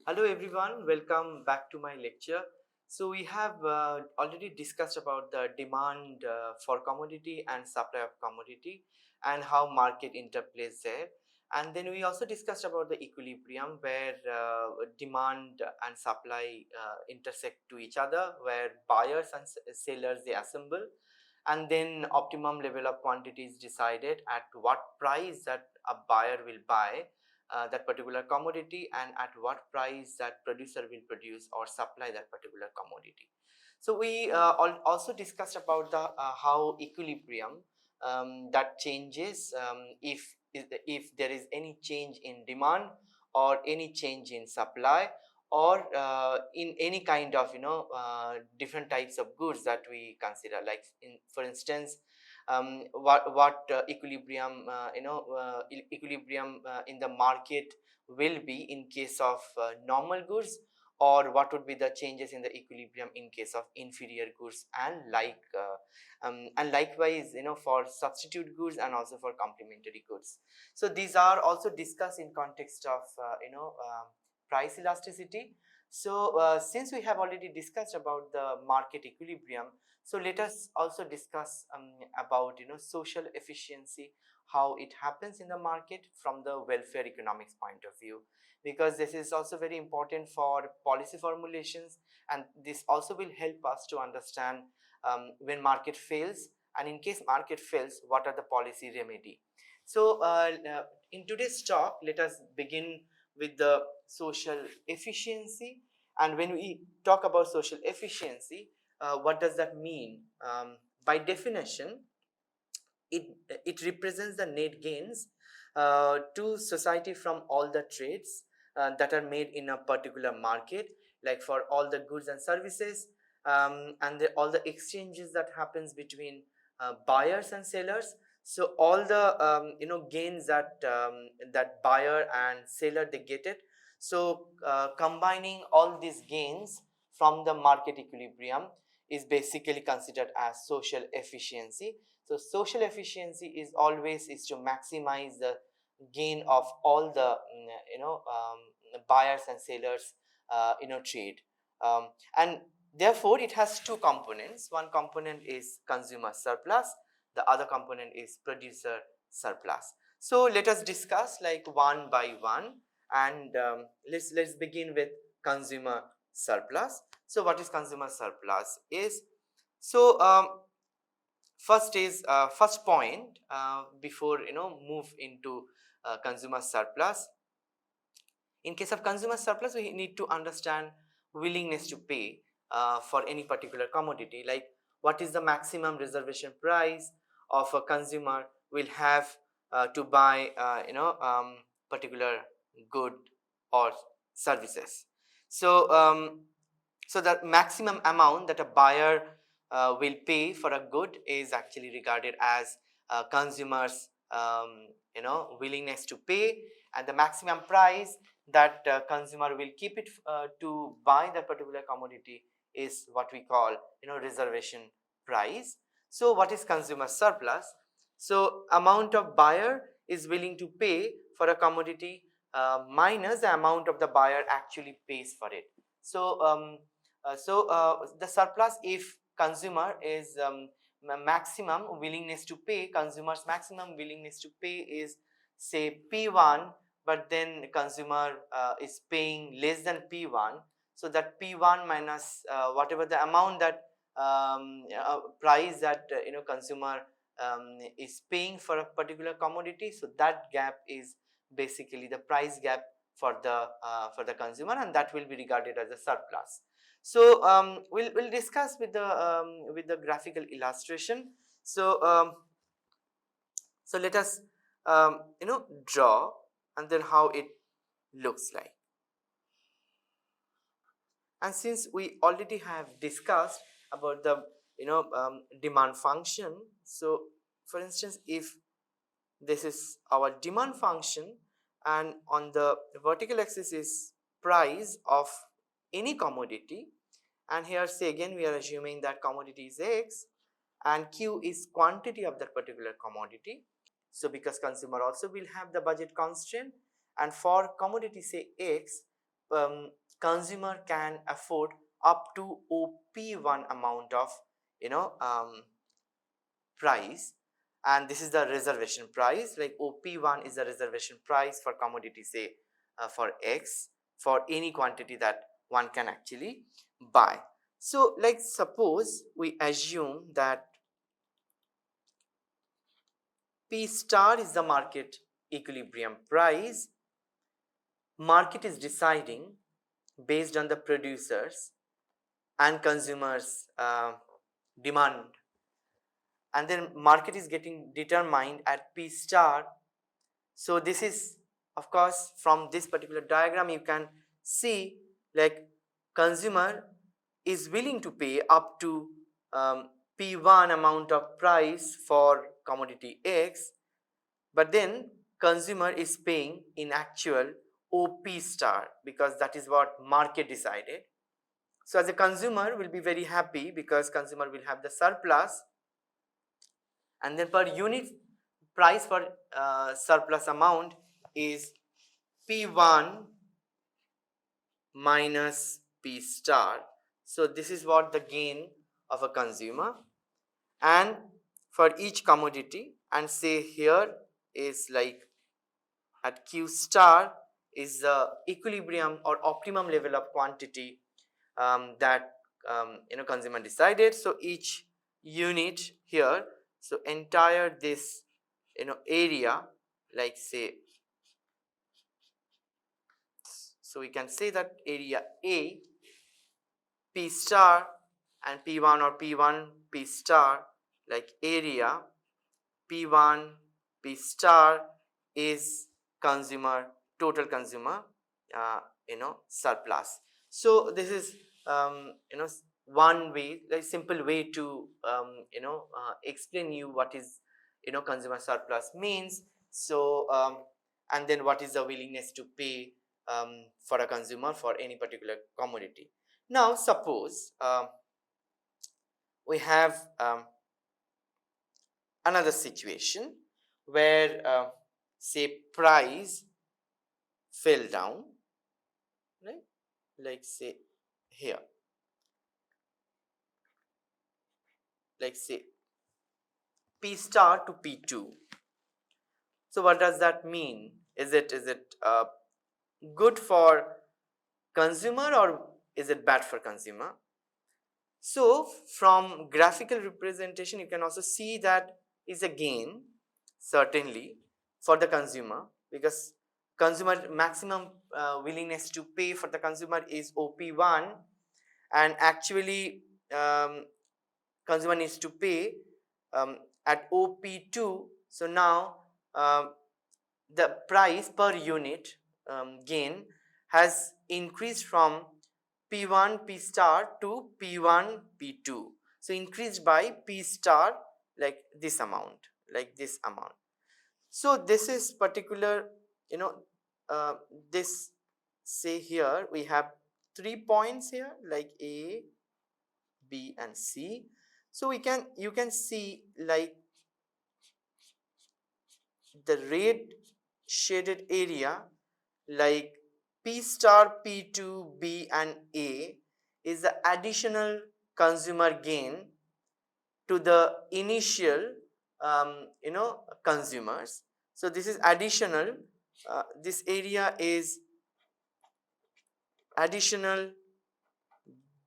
Hello everyone, welcome back to my lecture. So we have already discussed about the demand for commodity and supply of commodity and how market interplays there. And then we also discussed about the equilibrium where demand and supply intersect to each other, where buyers and sellers they assemble, and then optimum level of quantity is decided at what price that a buyer will buy that particular commodity and at what price that producer will produce or supply that particular commodity. So we also discussed about the how equilibrium that changes if there is any change in demand or any change in supply or in any kind of different types of goods that we consider, like for instance, what equilibrium equilibrium in the market will be in case of normal goods, or what would be the changes in the equilibrium in case of inferior goods, and likewise for substitute goods and also for complementary goods. So these are also discussed in context of price elasticity. So since we have already discussed about the market equilibrium, so let us also discuss about social efficiency, how it happens in the market from the welfare economics point of view, because this is also very important for policy formulations, and this also will help us to understand when market fails, and in case market fails, what are the policy remedy. So in today's talk, let us begin with the social efficiency. And when we talk about social efficiency, what does that mean? By definition, it it represents the net gains to society from all the trades that are made in a particular market, like for all the goods and services, and all the exchanges that happens between buyers and sellers. So all the gains that buyer and seller they get it. So combining all these gains from the market equilibrium is basically considered as social efficiency. So social efficiency is always is to maximize the gain of all the buyers and sellers trade, and therefore it has two components. One component is consumer surplus, the other component is producer surplus. So let us discuss like one by one, and let's begin with consumer surplus. So what is consumer surplus is, so first point before move into consumer surplus. In case of consumer surplus, we need to understand willingness to pay for any particular commodity, like what is the maximum reservation price of a consumer will have to buy particular good or services. So so the maximum amount that a buyer will pay for a good is actually regarded as consumers willingness to pay, and the maximum price that consumer will keep it to buy that particular commodity is what we call reservation price. So what is consumer surplus? So amount of buyer is willing to pay for a commodity minus the amount of the buyer actually pays for it. So the surplus, if consumer is maximum willingness to pay, consumers maximum willingness to pay is say P1, but then consumer is paying less than P1, so that P1 minus whatever the amount that price that consumer is paying for a particular commodity, so that gap is basically the price gap for the consumer, and that will be regarded as a surplus. So we'll discuss with the graphical illustration. So so let us draw, and then how it looks like. And since we already have discussed about the demand function, so for instance, if this is our demand function, and on the vertical axis is price of any commodity, and here say again we are assuming that commodity is X and Q is quantity of that particular commodity. So because consumer also will have the budget constraint, and for commodity say X, consumer can afford up to OP1 amount of price, and this is the reservation price. Like OP1 is the reservation price for commodity, say for X, for any quantity that one can actually buy. So like suppose we assume that P star is the market equilibrium price. Market is deciding based on the producers and consumers demand, and then market is getting determined at P star. So this is, of course, from this particular diagram you can see like consumer is willing to pay up to P1 amount of price for commodity X, but then consumer is paying in actual OP star because that is what market decided. So as a consumer will be very happy because consumer will have the surplus, and then per unit price for surplus amount is P1 minus P star. So this is what the gain of a consumer, and for each commodity, and say here is like at Q star is the equilibrium or optimum level of quantity that consumer decided. So each unit here, so entire this area, like say, so we can say that area A, P star, and P1 or P1 P star, like area P1 P star is consumer, total consumer surplus. So this is one way, like simple way to explain you what is consumer surplus means. So and then what is the willingness to pay for a consumer for any particular commodity. Now suppose we have another situation where say price fell down, right? Like say here, like say P star to P2. So what does that mean? Is it good for consumer or is it bad for consumer? So from graphical representation you can also see that is a gain certainly for the consumer, because consumer maximum willingness to pay for the consumer is OP1, and actually consumer needs to pay at OP2. So now the price per unit gain has increased from P1 P star to P1 P2. So increased by P star like this amount, like this amount. So this is particular, this, say here we have 3 points here like A, B and C. So you can see like the red shaded area, like P star, P2, B and A is the additional consumer gain to the initial consumers. So this is additional, this area is additional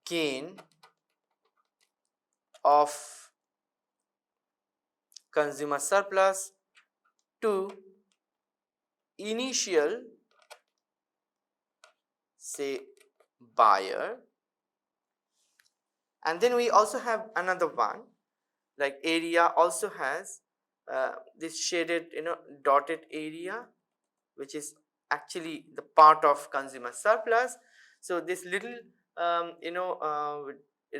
gain of consumer surplus to initial, say, buyer. And then we also have another one, like area also has this shaded dotted area, which is actually the part of consumer surplus. So this little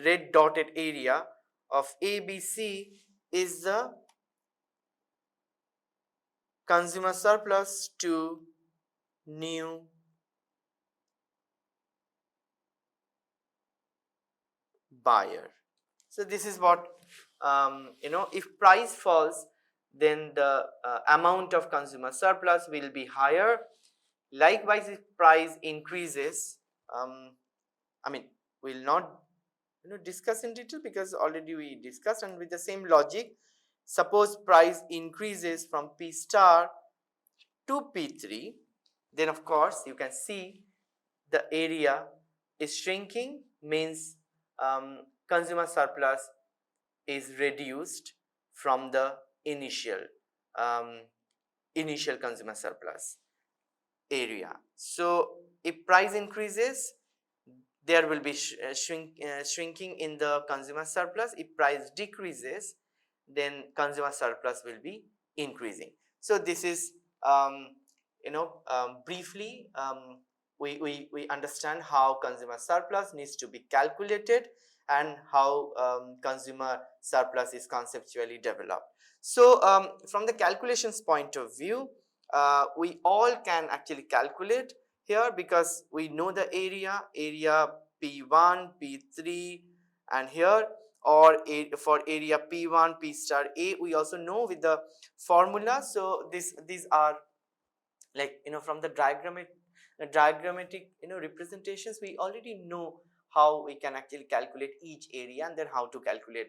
red dotted area of ABC is the consumer surplus to new buyer. So this is what if price falls, then the amount of consumer surplus will be higher, Likewise, if price increases, I mean, we'll not discuss in detail because already we discussed, and with the same logic, suppose price increases from P star to P3, then of course you can see the area is shrinking, means consumer surplus is reduced from the um, initial consumer surplus area. So if price increases, there will be shrinking in the consumer surplus. If price decreases, then consumer surplus will be increasing. So this is briefly we understand how consumer surplus needs to be calculated and how consumer surplus is conceptually developed. So from the calculations point of view, we all can actually calculate here because we know the area P1, P3, and here, or for area P1, P star A, we also know with the formula. So these are like from the diagrammatic representations, we already know how we can actually calculate each area and then how to calculate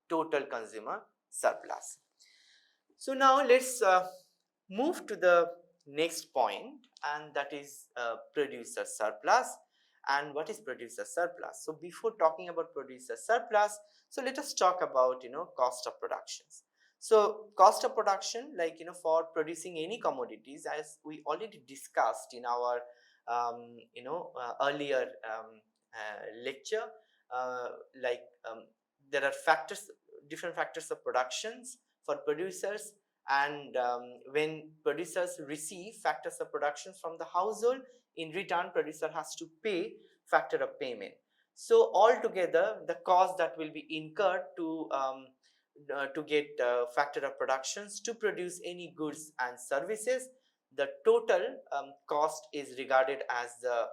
total consumer surplus. So now let's move to the next point, and that is producer surplus. And what is producer surplus? So before talking about producer surplus, so let us talk about cost of productions. So cost of production, like for producing any commodities, as we already discussed in our earlier lecture, like there are different factors of productions for producers, and when producers receive factors of production from the household, in return producer has to pay factor of payment. So altogether the cost that will be incurred to get factor of productions to produce any goods and services, the total cost is regarded as the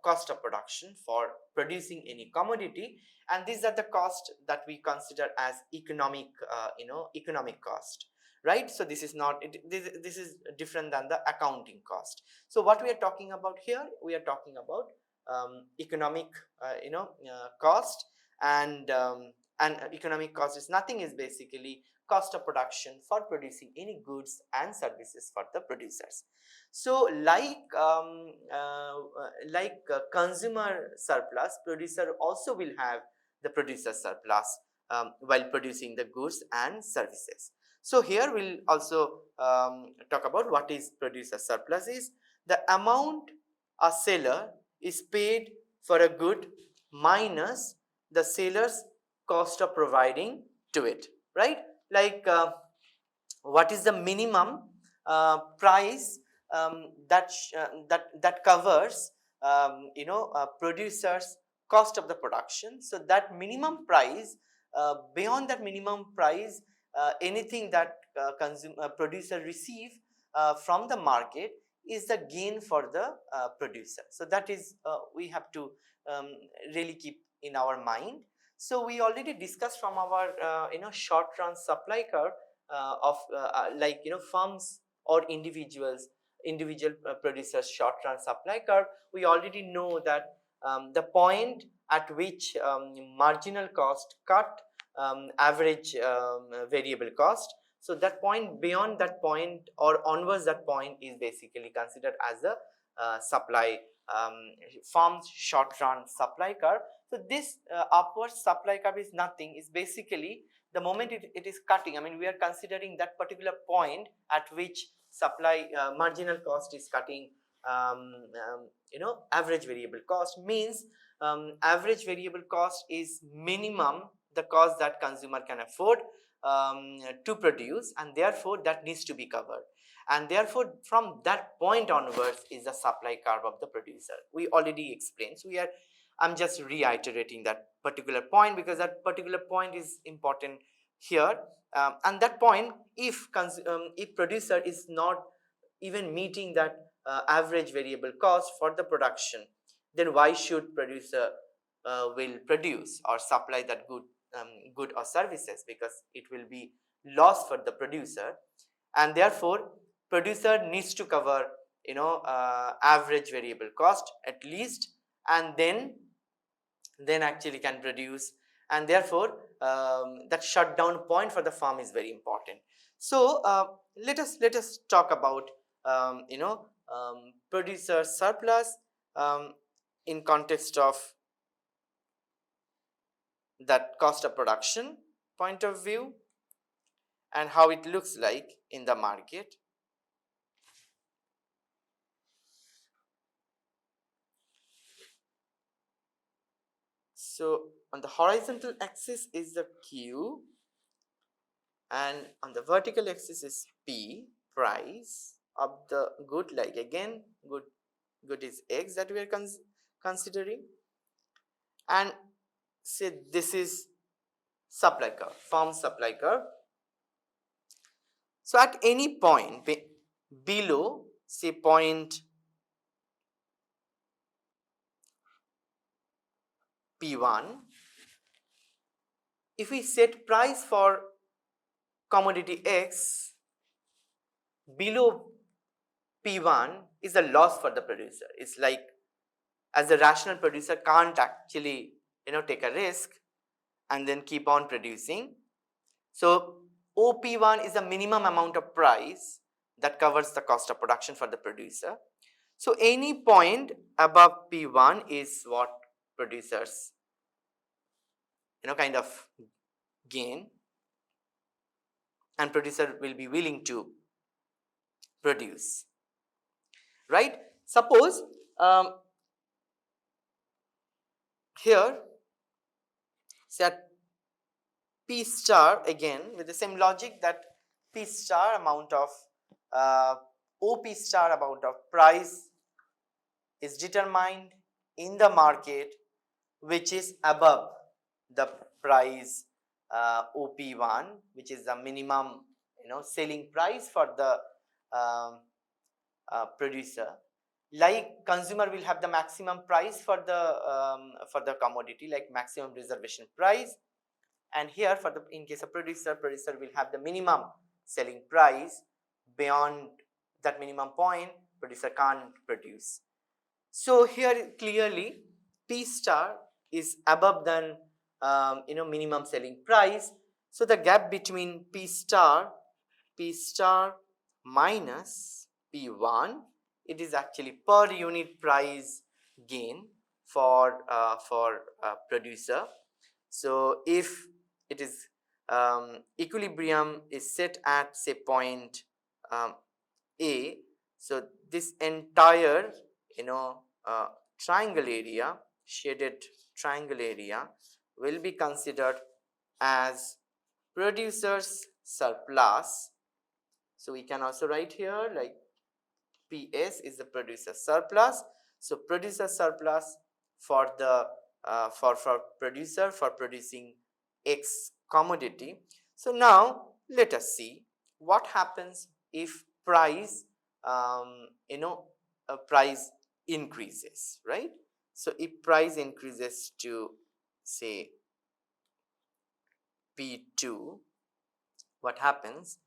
cost of production for producing any commodity, and these are the cost that we consider as economic cost, right? So this is not this is different than the accounting cost. So what we are talking about here, we are talking about economic cost, and economic cost is nothing, is basically cost of production for producing any goods and services for the producers. So consumer surplus, producer also will have the producer surplus while producing the goods and services. So here we'll also talk about what is producer surplus. Is the amount a seller is paid for a good minus the seller's cost of providing to it, right? Like what is the minimum price that covers producers cost of the production. So that minimum price, beyond that minimum price, anything that producer receive from the market is the gain for the producer. So that is we have to really keep in our mind. So we already discussed from our short run supply curve of like firms or individual producers short run supply curve. We already know that the point at which marginal cost cut average variable cost. So that point, beyond that point or onwards that point, is basically considered as a supply firm's short run supply curve. So this upward supply curve is nothing, is basically the moment it is cutting. I mean, we are considering that particular point at which supply marginal cost is cutting average variable cost, means average variable cost is minimum the cost that consumer can afford to produce, and therefore that needs to be covered, and therefore from that point onwards is the supply curve of the producer. We already explained, so I'm just reiterating that particular point because that particular point is important here. And that point, if producer is not even meeting that average variable cost for the production, then why should producer will produce or supply that good or services, because it will be loss for the producer, and therefore producer needs to cover average variable cost at least, and then actually can produce, and therefore that shutdown point for the farm is very important. So let us talk about producer surplus in context of that cost of production point of view and how it looks like in the market. So on the horizontal axis is the Q, and on the vertical axis is P, price of the good, like again good is X that we are considering, and say this is supply curve, farm supply curve. So at any point below say point P1, if we set price for commodity X below P1 is a loss for the producer. It's like, as a rational producer can't actually take a risk and then keep on producing. So OP1 is the minimum amount of price that covers the cost of production for the producer. So any point above P1 is what producers kind of gain, and producer will be willing to produce, right? Suppose here set P star, again with the same logic, that P star amount of OP star amount of price is determined in the market which is above the price OP1, which is the minimum selling price for the producer. Like consumer will have the maximum price for the commodity, like maximum reservation price, and here for the in case of producer will have the minimum selling price. Beyond that minimum point, producer can't produce. So here clearly P star is above than minimum selling price. So the gap between P star minus P1, it is actually per unit price gain for producer. So if it is equilibrium is set at say point A, so this entire triangle area, shaded triangle area, will be considered as producer's surplus. So we can also write here like PS is the producer surplus. So producer surplus for the for producer for producing X commodity. So now let us see what happens if price price increases, right? So if price increases to say P2, what happens?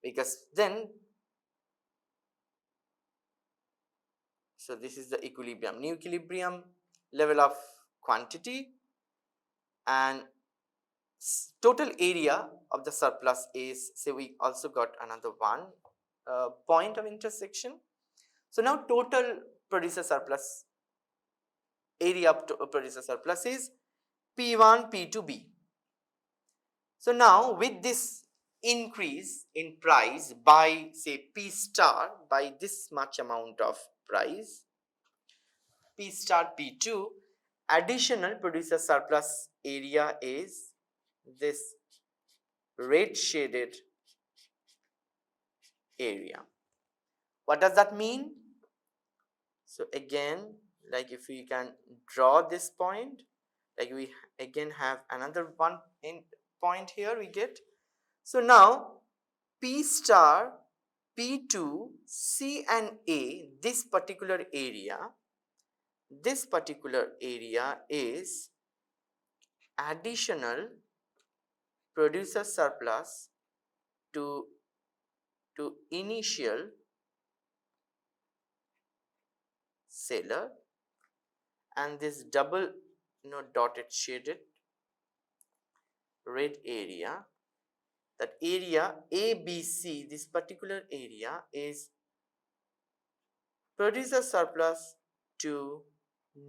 Because then, so this is the equilibrium, new equilibrium level of quantity, and total area of the surplus is, say we also got another one point of intersection. So now total producer surplus, area of producer surplus is P1, P2, B. So now with this increase in price by say P star by this much amount of price, P star P2, additional producer surplus area is this red shaded area. What does that mean? So again, like if we can draw this point, like we again have another one in point here we get. So now P star, P2, C and A, this particular area is additional producer surplus to initial seller, and this double dotted shaded red area, that area ABC, this particular area is producer surplus to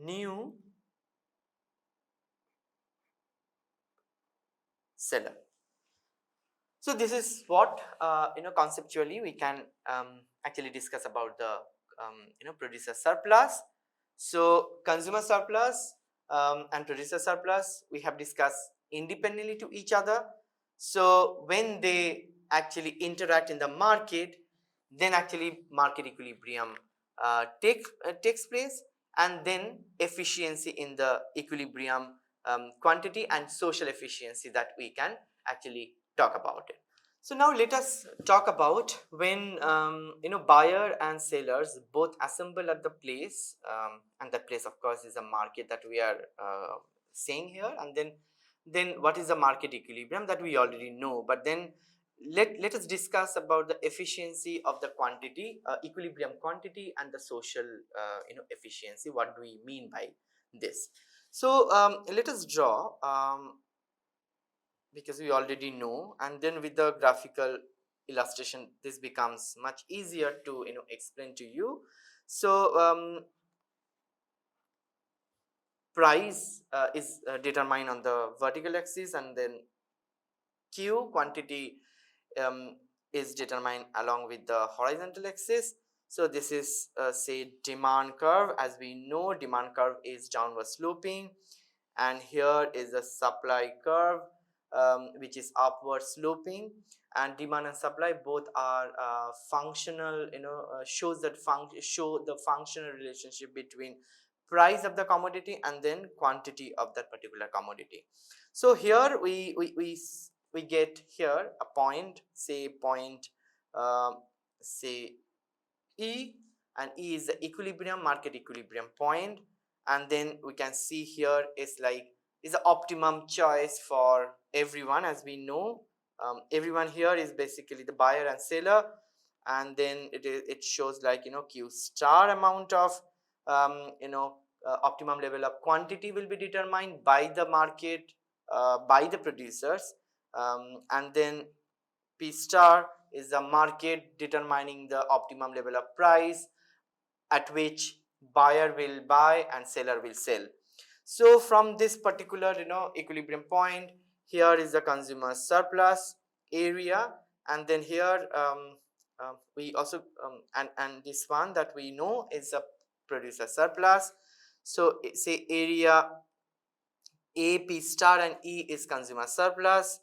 new seller. So this is what conceptually we can actually discuss about the producer surplus. So consumer surplus and producer surplus we have discussed independently to each other. So when they actually interact in the market, then actually market equilibrium takes place, and then efficiency in the equilibrium quantity and social efficiency that we can actually talk about it. So now let us talk about when buyer and sellers both assemble at the place, and that place of course is a market that we are saying here, and then what is the market equilibrium that we already know, but then let us discuss about the efficiency of the quantity, equilibrium quantity, and the social efficiency. What do we mean by this? So let us draw, because we already know, and then with the graphical illustration this becomes much easier to explain to you. So price is determined on the vertical axis, and then Q, quantity, um, is determined along with the horizontal axis. So this is say demand curve. As we know, demand curve is downward sloping, and here is the supply curve, which is upward sloping, and demand and supply both are functional, shows that show the functional relationship between price of the commodity and then quantity of that particular commodity. So here we get here a point, say point say E, and E is the equilibrium, market equilibrium point, and then we can see here is like is the optimum choice for everyone. As we know, everyone here is basically the buyer and seller, and then it shows like Q star amount of optimum level of quantity will be determined by the market, by the producers, and then P star is the market determining the optimum level of price at which buyer will buy and seller will sell. So from this particular equilibrium point, here is the consumer surplus area, and then here we also and this one that we know is a producer surplus. So say area A, P star, and E is consumer surplus,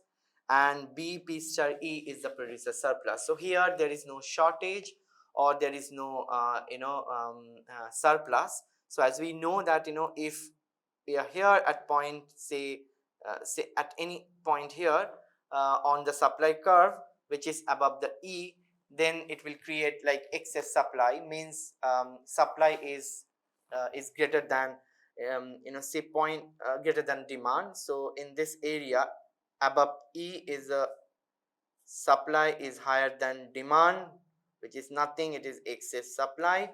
and B, P star, E is the producer surplus. So here there is no shortage, or there is no surplus. So as we know that if we are here at point say at any point here on the supply curve which is above the E, then it will create like excess supply, means supply is greater than say point greater than demand. So in this area above E is a supply is higher than demand, which is nothing, it is excess supply,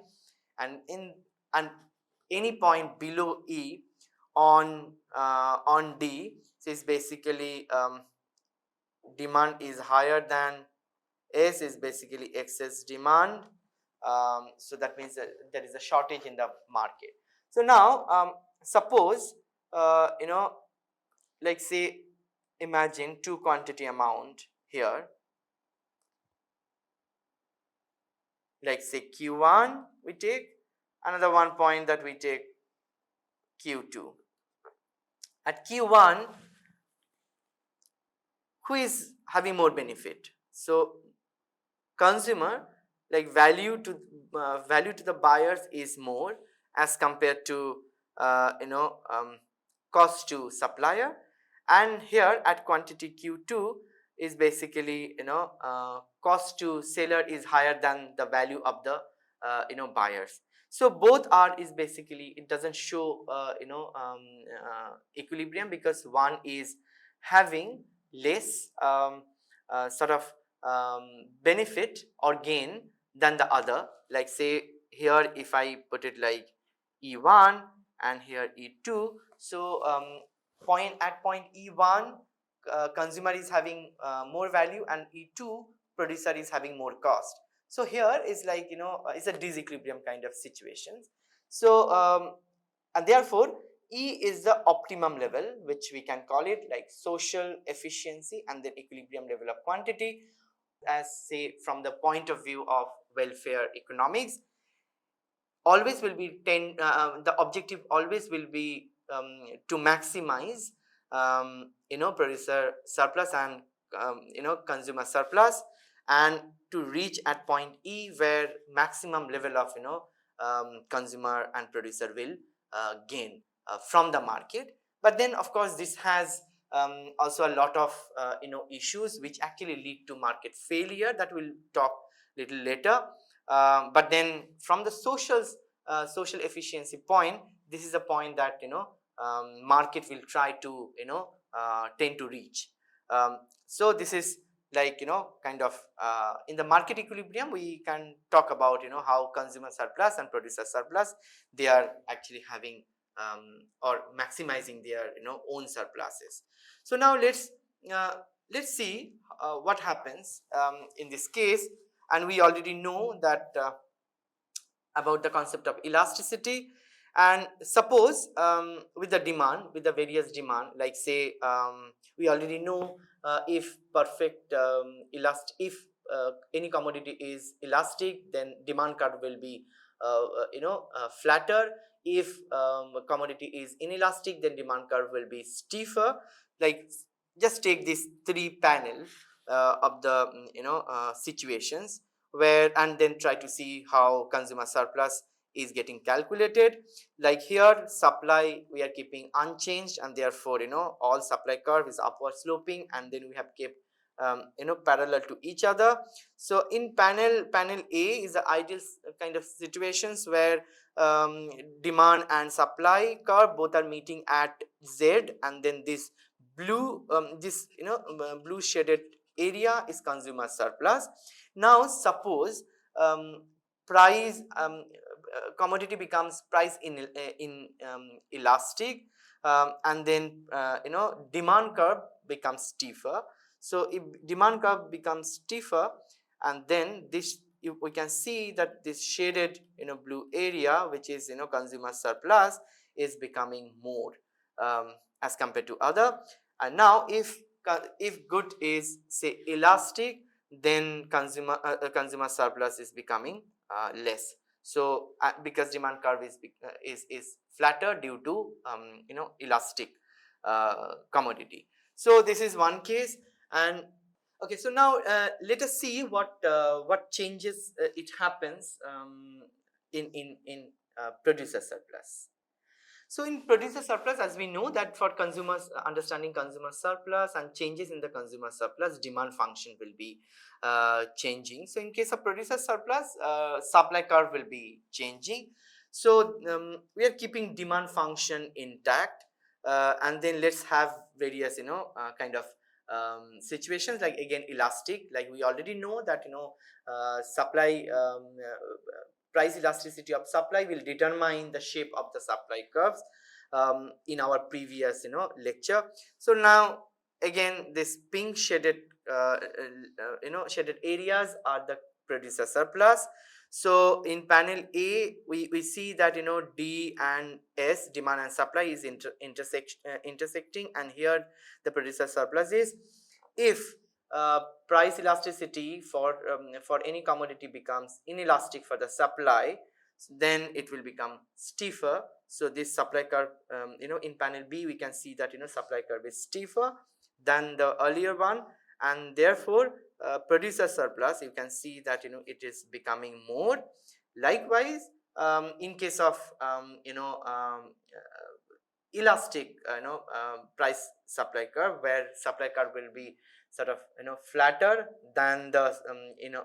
and in and any point below E on D, so is basically demand is higher than S, is basically excess demand. So that means that there is a shortage in the market. So now suppose like say imagine two quantity amount here, like say Q1 we take, another one point that we take Q2. At Q1, who is having more benefit? So consumer, like value to the buyers is more as compared to cost to supplier, and here at quantity Q2 is basically cost to seller is higher than the value of the buyers. So both are is basically it doesn't show equilibrium, because one is having less sort of benefit or gain than the other. Like say here if I put it like E1 and here E2. So at point E1, consumer is having more value, and E2, producer is having more cost. So here is like, it's a disequilibrium kind of situation. So and therefore E is the optimum level, which we can call it like social efficiency and then equilibrium level of quantity, as say from the point of view of welfare economics. Always will be the objective always will be to maximize producer surplus and consumer surplus, and to reach at point E where maximum level of consumer and producer will gain from the market. But then of course this has also a lot of issues which actually lead to market failure, that we'll talk little later. But then from the social efficiency point, this is a point that market will try to tend to reach. So this is like kind of in the market equilibrium we can talk about how consumer surplus and producer surplus, they are actually having or maximizing their own surpluses. So now let's see what happens in this case. And we already know that about the concept of elasticity. And suppose with the demand, with the various demand, like say we already know if perfect if any commodity is elastic, then demand curve will be flatter. If a commodity is inelastic, then demand curve will be stiffer. Like just take these three panels of the situations where, and then try to see how consumer surplus is getting calculated. Like here supply we are keeping unchanged, and therefore all supply curve is upward sloping, and then we have kept parallel to each other. So in panel A is the ideal kind of situations where demand and supply curve both are meeting at Z, and then this blue shaded area is consumer surplus. Now suppose price commodity becomes price in elastic, and then demand curve becomes stiffer. So if demand curve becomes stiffer, and then this we can see that this shaded blue area, which is consumer surplus, is becoming more as compared to other. And now if good is say elastic, then consumer surplus is becoming less. So because demand curve is flatter due to elastic commodity. So this is one case. And okay, so now let us see what changes it happens in producer surplus. So in producer surplus, as we know that for consumers, understanding consumer surplus and changes in the consumer surplus, demand function will be changing. So in case of producer surplus, supply curve will be changing. So we are keeping demand function intact, and then let's have various kind of situations, like again elastic. Like we already know that supply price elasticity of supply will determine the shape of the supply curves in our previous lecture. So now again this pink shaded shaded areas are the producer surplus. So in panel A we see that D and S, demand and supply, is intersecting, and here the producer surplus is if price elasticity for any commodity becomes inelastic for the supply, then it will become stiffer. So this supply curve in panel B we can see that supply curve is stiffer than the earlier one, and therefore producer surplus, you can see that it is becoming more. Likewise in case of elastic price supply curve, where supply curve will be sort of flatter than the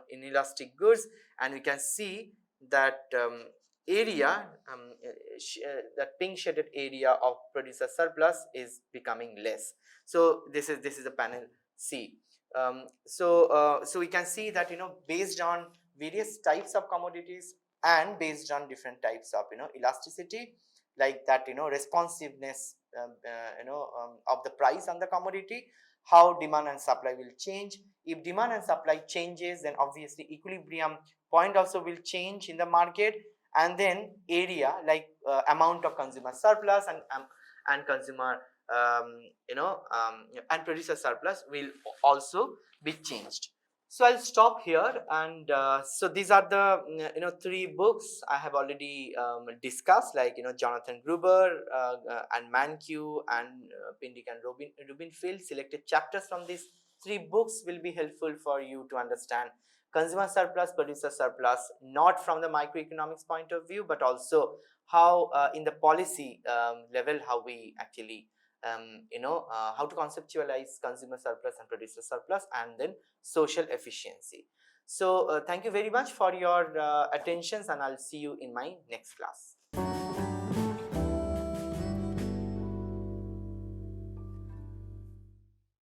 inelastic goods, and we can see that area that pink shaded area of producer surplus is becoming less. So this is the panel C. So we can see that based on various types of commodities, and based on different types of elasticity, like that responsiveness of the price on the commodity, how demand and supply will change. If demand and supply changes, then obviously equilibrium point also will change in the market, and then area, like amount of consumer surplus and consumer and producer surplus will also be changed. So I'll stop here, and so these are the three books I have already discussed, like Jonathan Gruber and Mankiw and Pindick and Rubinfield. Selected chapters from these three books will be helpful for you to understand consumer surplus, producer surplus, not from the microeconomics point of view, but also how in the policy level, how we actually how to conceptualize consumer surplus and producer surplus, and then social efficiency. So thank you very much for your attentions, and I'll see you in my next class.